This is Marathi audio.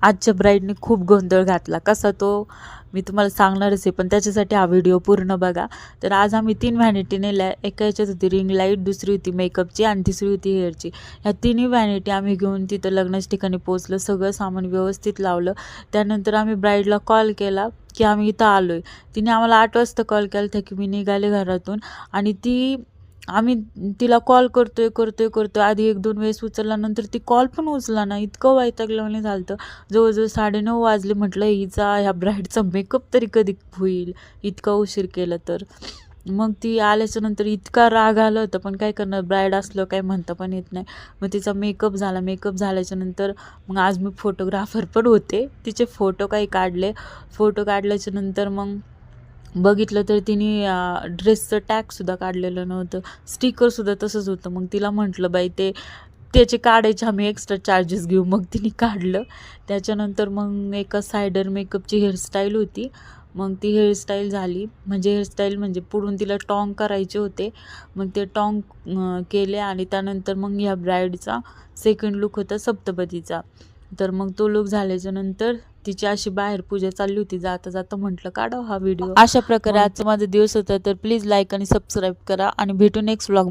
आजच्या ब्राईडने खूप गोंधळ घातला. कसा तो मी तुम्हाला सांगणारच आहे, पण त्याच्यासाठी हा व्हिडिओ पूर्ण बघा. तर आज आम्ही 3 व्हॅनिटी नेल्या. एका ह्याच्यात होती रिंग लाईट, दुसरी होती मेकअपची आणि तिसरी होती हेअरची. ह्या तिन्ही व्हॅनिटी आम्ही घेऊन तिथं लग्नाच्या ठिकाणी पोहोचलो. सगळं सामान व्यवस्थित लावलं. त्यानंतर आम्ही ब्राईडला कॉल केला की आम्ही इथं आलो आहे. तिने आम्हाला 8 वाजता कॉल केला होता की मी निघाले घरातून. आणि आम्ही तिला कॉल करतोय. आधी 1-2 वेळेस उचलला, नंतर ती कॉल पण उचला ना. इतकं वैतागल्यावानी झालं होतं. जवळजवळ 9:30 वाजले. म्हटलं ह्या ब्राईडचा मेकअप तरी कधी होईल, इतका उशीर केला तर. मग ती आल्याच्यानंतर इतका राग आला होता, पण काय करणार, ब्राईड असलं काही म्हणता पण येत नाही. मग तिचा मेकअप झाला. मेकअप झाल्याच्यानंतर मग आज मी फोटोग्राफर पण होते. तिचे फोटो काही काढले. फोटो काढल्याच्यानंतर मग बघितलं तर तिने ड्रेसचं टॅगसुद्धा काढलेलं नव्हतं. स्टिकरसुद्धा तसंच होतं. मग तिला म्हटलं, बाई त्याचे काढायचे आम्ही एक्स्ट्रा चार्जेस घेऊ. मग तिने काढलं. त्याच्यानंतर मग एका सायडर मेकअपची हेअरस्टाईल होती. मग ती हेअरस्टाईल झाली. हेअरस्टाईल पुढून तिला टॉंग करायचे होते. मग ते टॉंग केले आणि त्यानंतर मग ह्या ब्राईडचा सेकंड लुक होता सप्तपदीचा. तर मग तो लुक झाल्याच्यानंतर तिची अशी बाहेर पूजा चालली होती. जाता जाता म्हटलं काढावं हा व्हिडिओ. अशा प्रकारे आजचा माझा दिवस होता. तर प्लीज लाईक आणि सबस्क्राईब करा आणि भेटू नेक्स्ट व्लॉग.